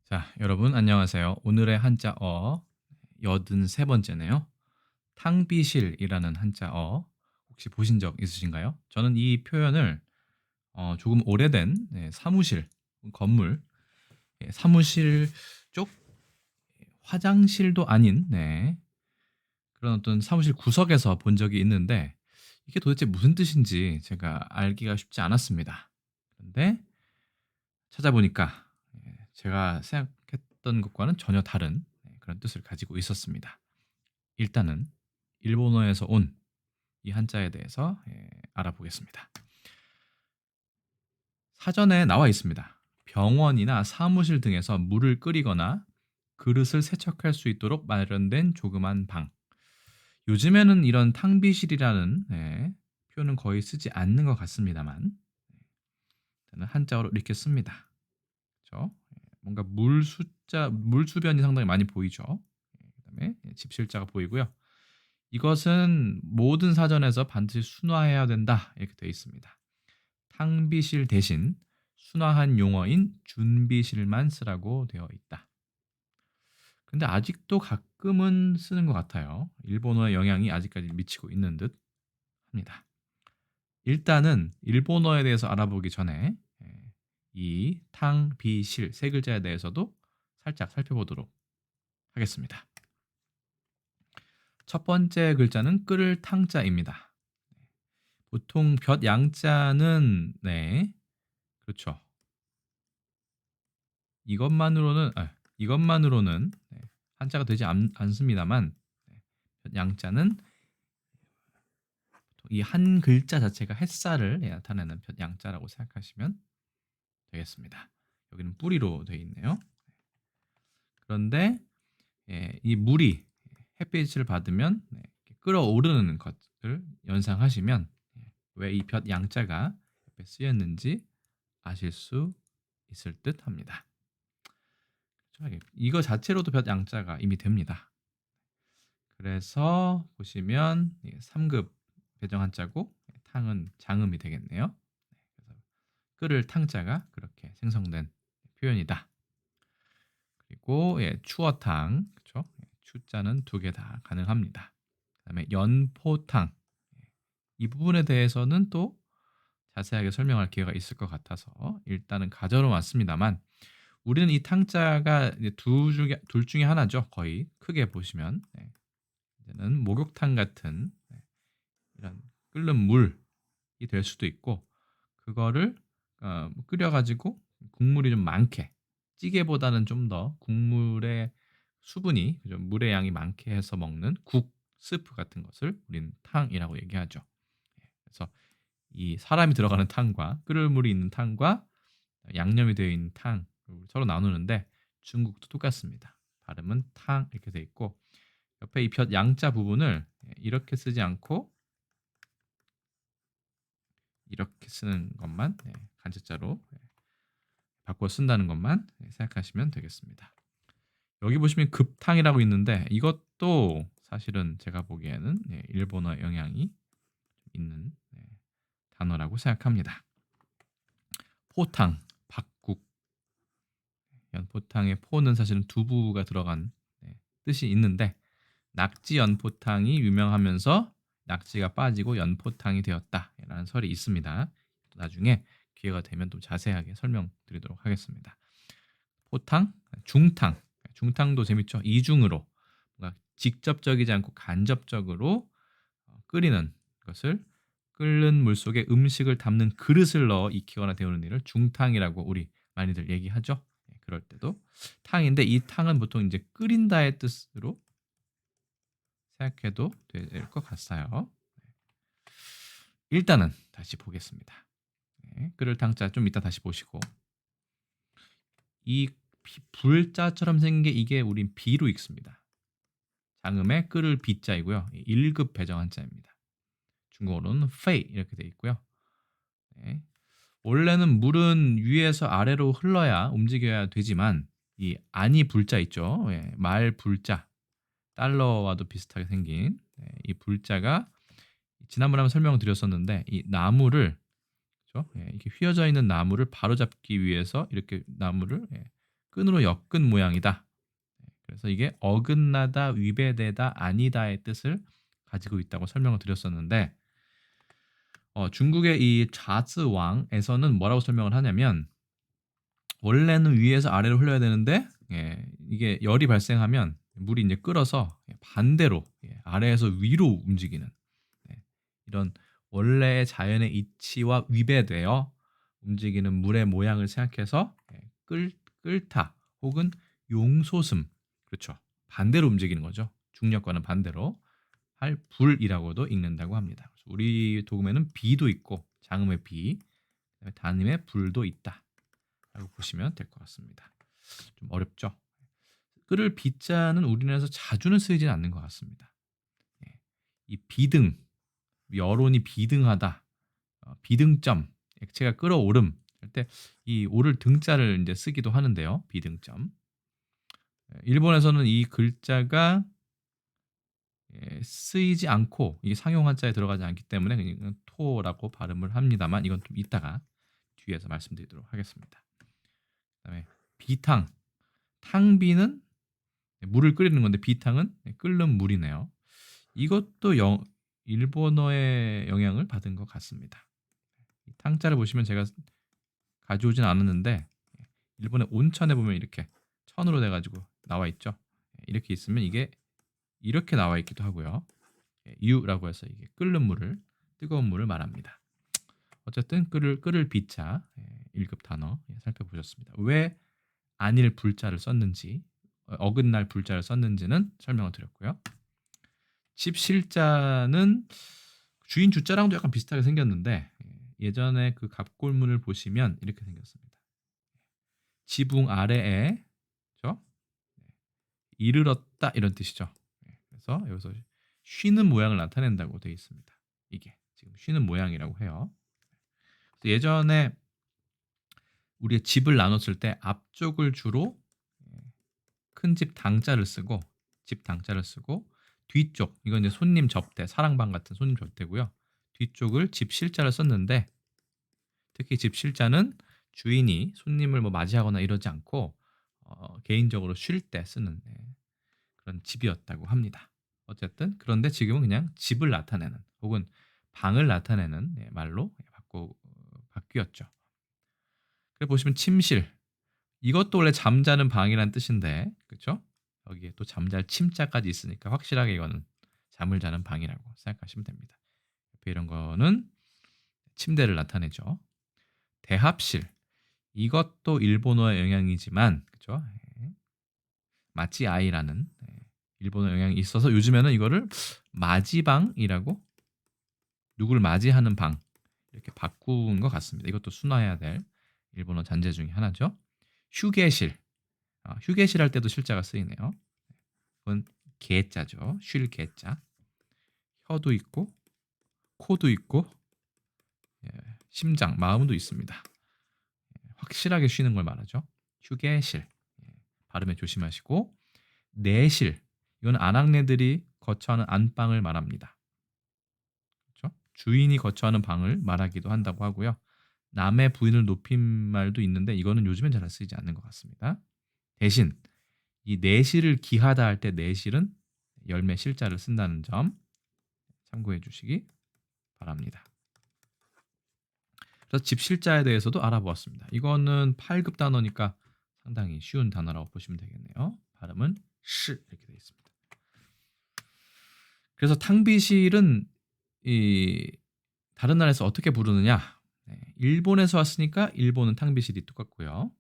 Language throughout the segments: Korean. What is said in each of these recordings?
자, 여러분 안녕하세요. 오늘의 한자어 83번째네요. 탕비실이라는 한자어 혹시 보신 적 있으신가요? 저는 이 표현을 조금 오래된 사무실, 건물, 사무실 쪽 화장실도 아닌 그런 어떤 사무실 구석에서 본 적이 있는데 이게 도대체 무슨 뜻인지 제가 알기가 쉽지 않았습니다. 그런데 찾아보니까 제가 생각했던 것과는 전혀 다른 그런 뜻을 가지고 있었습니다. 일단은 일본어에서 온 이 한자에 대해서 알아보겠습니다. 사전에 나와 있습니다. 병원이나 사무실 등에서 물을 끓이거나 그릇을 세척할 수 있도록 마련된 조그만 방. 요즘에는 이런 탕비실이라는 표현은 거의 쓰지 않는 것 같습니다만 저는 한자어로 이렇게 씁니다. 그죠? 뭔가 물수변이 상당히 많이 보이죠. 그다음에 집실자가 보이고요. 이것은 모든 사전에서 반드시 순화해야 된다 이렇게 되어 있습니다. 탕비실 대신 순화한 용어인 준비실만 쓰라고 되어 있다. 근데 아직도 가끔은 쓰는 것 같아요. 일본어의 영향이 아직까지 미치고 있는 듯 합니다. 일단은 일본어에 대해서 알아보기 전에 이 탕, 비, 실 세 글자에 대해서도 살짝 살펴보도록 하겠습니다. 첫 번째 글자는 끓을 탕자입니다. 보통 볕 양자는 그렇죠. 이것만으로는 한자가 되지 않습니다만 볕 양자는 이 한 글자 자체가 햇살을 나타내는 볕 양자라고 생각하시면 되겠습니다. 여기는 뿌리로 되어 있네요. 그런데 이 물이 햇빛을 받으면 이렇게 끓어오르는 것을 연상하시면 왜 이 볕 양자가 옆에 쓰였는지 아실 수 있을 듯합니다. 그렇죠? 이거 자체로도 볕 양자가 이미 됩니다. 그래서 보시면 3급 배정 한자고 탕은 장음이 되겠네요. 그래서 끓을 탕자가 그렇게 생성된 표현이다. 그리고 추어탕, 그렇죠? 추자는 두 개 다 가능합니다. 그다음에 연포탕, 이 부분에 대해서는 또 자세하게 설명할 기회가 있을 것 같아서 일단은 가져로 왔습니다만 우리는 이 탕자가 이제 둘 중에 하나죠. 거의 크게 보시면 이제는 목욕탕 같은 이런 끓는 물이 될 수도 있고 그거를 끓여 가지고 국물이 좀 많게 찌개보다는 좀 더 국물의 수분이 좀 물의 양이 많게 해서 먹는 국, 스프 같은 것을 우리는 탕이라고 얘기하죠. 그래서 이 사람이 들어가는 탕과 끓을 물이 있는 탕과 양념이 되어 있는 탕 서로 나누는데 중국도 똑같습니다. 발음은 탕 이렇게 돼 있고 옆에 이 볕 양자 부분을 이렇게 쓰지 않고 이렇게 쓰는 것만 간접자로 바꿔 쓴다는 것만 생각하시면 되겠습니다. 여기 보시면 급탕이라고 있는데 이것도 사실은 제가 보기에는 일본어 영향이 있는 단어라고 생각합니다. 포탕, 박국, 연포탕의 포는 사실은 두부가 들어간 뜻이 있는데 낙지 연포탕이 유명하면서 낙지가 빠지고 연포탕이 되었다라는 설이 있습니다. 나중에 기회가 되면 또 자세하게 설명드리도록 하겠습니다. 포탕, 중탕, 중탕도 재밌죠. 이중으로 뭔가 직접적이지 않고 간접적으로 끓이는 것을 끓는 물 속에 음식을 담는 그릇을 넣어 익히거나 데우는 일을 중탕이라고 우리 많이들 얘기하죠. 그럴 때도 탕인데 이 탕은 보통 이제 끓인다의 뜻으로 생각해도 될 것 같아요. 일단은 다시 보겠습니다. 끓을 탕자 좀 이따 다시 보시고 이 불자처럼 생긴 게 이게 우린 비로 읽습니다. 장음의 끓을 비자이고요. 1급 배정 한자입니다. 중국어로는 페이 이렇게 되어 있고요. 네. 원래는 물은 위에서 아래로 흘러야 움직여야 되지만 이 아니 불자 있죠. 말 불자 달러와도 비슷하게 생긴 이 불자가 지난번에 한번 설명을 드렸었는데 이 나무를 그렇죠? 이렇게 휘어져 있는 나무를 바로잡기 위해서 이렇게 나무를 끈으로 엮은 모양이다. 그래서 이게 어긋나다, 위배되다, 아니다의 뜻을 가지고 있다고 설명을 드렸었는데 중국의 이 자즈왕에서는 뭐라고 설명을 하냐면 원래는 위에서 아래로 흘러야 되는데 이게 열이 발생하면 물이 이제 끓어서 반대로 아래에서 위로 움직이는 이런 원래의 자연의 이치와 위배되어 움직이는 물의 모양을 생각해서 끓다 혹은 용솟음 그렇죠. 반대로 움직이는 거죠. 중력과는 반대로 할 불이라고도 읽는다고 합니다. 우리 도금에는 비도 있고 장음의 비, 단음의 불도 있다라고 보시면 될 것 같습니다. 좀 어렵죠. 끓을 비자는 우리나라에서 자주는 쓰이지는 않는 것 같습니다. 이 비등, 여론이 비등하다, 비등점, 액체가 끓어오름 할 때 이 오를 등자를 이제 쓰기도 하는데요. 비등점. 일본에서는 이 글자가 쓰이지 않고 이게 상용 한자에 들어가지 않기 때문에 그냥 토라고 발음을 합니다만 이건 좀 이따가 뒤에서 말씀드리도록 하겠습니다. 그다음에 비탕, 탕비는 물을 끓이는 건데 비탕은 끓는 물이네요. 이것도 일본어의 영향을 받은 것 같습니다. 탕자를 보시면 제가 가져오진 않았는데 일본의 온천에 보면 이렇게 천으로 돼가지고 나와 있죠. 이렇게 있으면 이게 이렇게 나와 있기도 하고요. 유라고 해서 이게 끓는 물을 뜨거운 물을 말합니다. 어쨌든 끓을 비자 1급 단어 살펴보셨습니다. 왜 안일 불자를 썼는지 어긋날 불자를 썼는지는 설명을 드렸고요. 집실자는 주인 주자랑도 약간 비슷하게 생겼는데 예전에 그 갑골문을 보시면 이렇게 생겼습니다. 지붕 아래에 그렇죠? 이르렀다 이런 뜻이죠. 그래서 여기서 쉬는 모양을 나타낸다고 되어 있습니다. 이게 지금 쉬는 모양이라고 해요. 예전에 우리가 집을 나눴을 때 앞쪽을 주로 큰 집 당자를 쓰고 집 당자를 쓰고 뒤쪽 이건 이제 손님 접대 사랑방 같은 손님 접대고요. 뒤쪽을 집 실자를 썼는데 특히 집 실자는 주인이 손님을 뭐 맞이하거나 이러지 않고 개인적으로 쉴 때 쓰는 그런 집이었다고 합니다. 어쨌든 그런데 지금은 그냥 집을 나타내는 혹은 방을 나타내는 말로 바뀌었죠. 그래 보시면 침실 이것도 원래 잠자는 방이란 뜻인데 그렇죠? 여기에 또 잠잘 침자까지 있으니까 확실하게 이거는 잠을 자는 방이라고 생각하시면 됩니다. 이런 거는 침대를 나타내죠. 대합실 이것도 일본어의 영향이지만 그렇죠? 마찌아이라는 일본어 영향이 있어서 요즘에는 이거를 맞이방이라고 누구를 맞이하는 방 이렇게 바꾼 것 같습니다. 이것도 순화해야 될 일본어 잔재 중에 하나죠. 휴게실 휴게실 할 때도 실자가 쓰이네요. 그건 개자죠. 쉴 개자. 혀도 있고 코도 있고 심장, 마음도 있습니다. 확실하게 쉬는 걸 말하죠. 휴게실. 발음에 조심하시고 내실. 이건 아낙네들이 거처하는 안방을 말합니다. 그렇죠? 주인이 거처하는 방을 말하기도 한다고 하고요. 남의 부인을 높인 말도 있는데 이거는 요즘엔 잘 쓰이지 않는 것 같습니다. 대신 이 내실을 기하다 할 때 내실은 열매 실자를 쓴다는 점 참고해 주시기 바랍니다. 그래서 집실자에 대해서도 알아보았습니다. 이거는 8급 단어니까 상당히 쉬운 단어라고 보시면 되겠네요. 발음은 시 이렇게 되어 있습니다. 그래서 탕비실은 이 다른 나라에서 어떻게 부르느냐? 일본에서 왔으니까 일본은 탕비실이 똑같고요.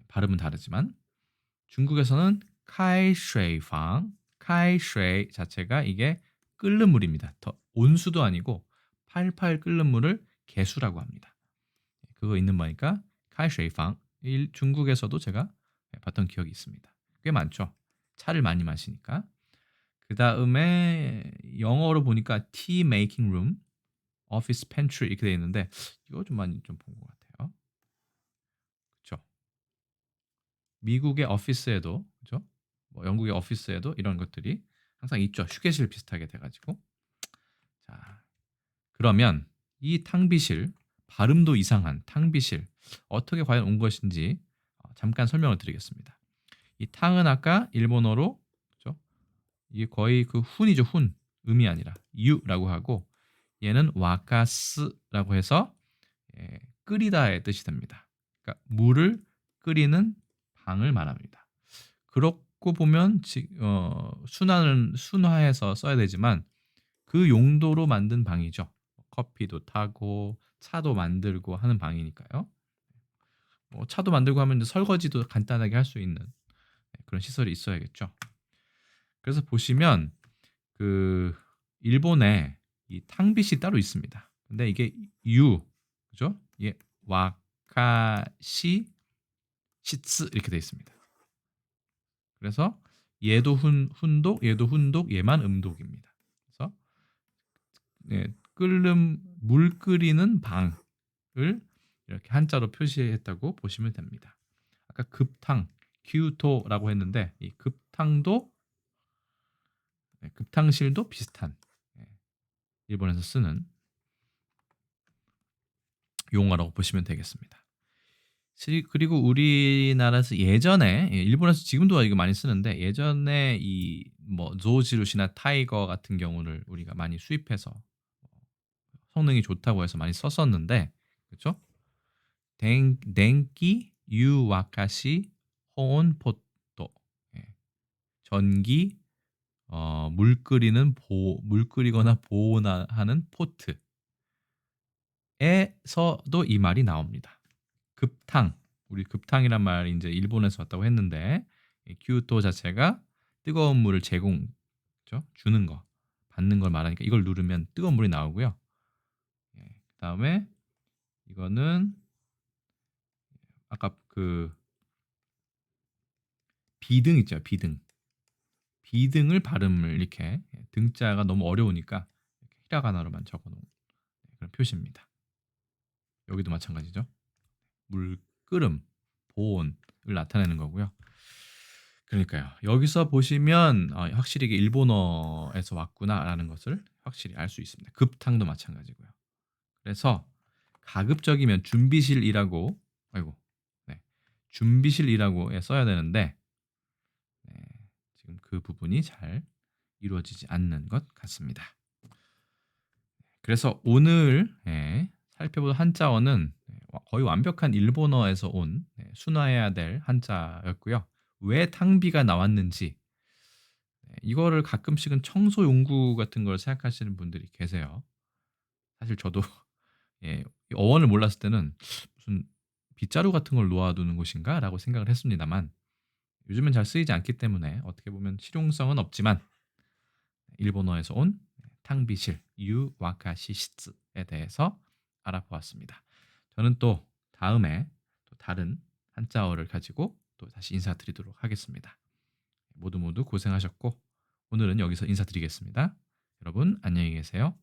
발음은 다르지만 중국에서는 카이쉐이팡, 카이쉐이 자체가 이게 끓는 물입니다. 더 온수도 아니고 팔팔 끓는 물을 개수라고 합니다. 그거 있는 거니까 카이쉐이팡. 중국에서도 제가 봤던 기억이 있습니다. 꽤 많죠. 차를 많이 마시니까. 그 다음에 영어로 보니까 tea making room, office pantry 이렇게 되어 있는데 이거 좀 많이 좀 본 것 같아요. 그렇죠? 미국의 오피스에도 그죠? 뭐 영국의 오피스에도 이런 것들이 항상 있죠. 휴게실 비슷하게 돼가지고. 자, 그러면 이 탕비실 발음도 이상한 탕비실 어떻게 과연 온 것인지 잠깐 설명을 드리겠습니다. 이 탕은 아까 일본어로 그죠? 이게 거의 그 훈이죠, 훈. 음이 아니라 유라고 하고 얘는 와카스라고 해서 끓이다의 뜻이 됩니다. 그러니까 물을 끓이는 방을 말합니다. 그렇고 보면 순화해서 써야 되지만 그 용도로 만든 방이죠. 커피도 타고 차도 만들고 하는 방이니까요. 차도 만들고 하면 이제 설거지도 간단하게 할 수 있는 그런 시설이 있어야겠죠. 그래서 보시면 그 일본에 이 탕빗이 따로 있습니다. 근데 이게 그죠? 이게 와카시 시츠 이렇게 돼 있습니다. 그래서 얘도 훈독, 얘도 훈독, 얘만 음독입니다. 그래서 물 끓이는 방을 이렇게 한자로 표시했다고 보시면 됩니다. 아까 급탕, 규토라고 했는데 이 급탕실도 비슷한 일본에서 쓰는 용어라고 보시면 되겠습니다. 그리고 우리나라에서 예전에 일본에서 지금도 이거 많이 쓰는데 예전에 이 조지루시나 타이거 같은 경우를 우리가 많이 수입해서 성능이 좋다고 해서 많이 썼었는데 그렇죠? 덴기 유와카시 호온포토 전기 물 끓이거나 보온하는 포트에서도 이 말이 나옵니다. 급탕, 우리 급탕이란 말이 이제 일본에서 왔다고 했는데 규토 자체가 뜨거운 물을 그렇죠? 주는 거, 받는 걸 말하니까 이걸 누르면 뜨거운 물이 나오고요. 그다음에 이거는 아까 그 비등 있죠, 비등. 비등을 발음을 이렇게 등자가 너무 어려우니까 이렇게 히라가나로만 적어놓은 그런 표시입니다. 여기도 마찬가지죠. 물 끓음, 보온을 나타내는 거고요. 그러니까요. 여기서 보시면 확실히 이게 일본어에서 왔구나라는 것을 확실히 알 수 있습니다. 급탕도 마찬가지고요. 그래서 가급적이면 준비실이라고 준비실이라고 써야 되는데 지금 그 부분이 잘 이루어지지 않는 것 같습니다. 그래서 오늘 살펴볼 한자어는 거의 완벽한 일본어에서 온 순화해야 될 한자였고요. 왜 탕비가 나왔는지 이거를 가끔씩은 청소 용구 같은 걸 생각하시는 분들이 계세요. 사실 저도 어원을 몰랐을 때는 무슨 빗자루 같은 걸 놓아두는 곳인가라고 생각을 했습니다만 요즘은 잘 쓰이지 않기 때문에 어떻게 보면 실용성은 없지만 일본어에서 온 탕비실 유와카시시츠에 대해서 알아보았습니다. 저는 또 다음에 또 다른 한자어를 가지고 또 다시 인사드리도록 하겠습니다. 모두 고생하셨고 오늘은 여기서 인사드리겠습니다. 여러분 안녕히 계세요.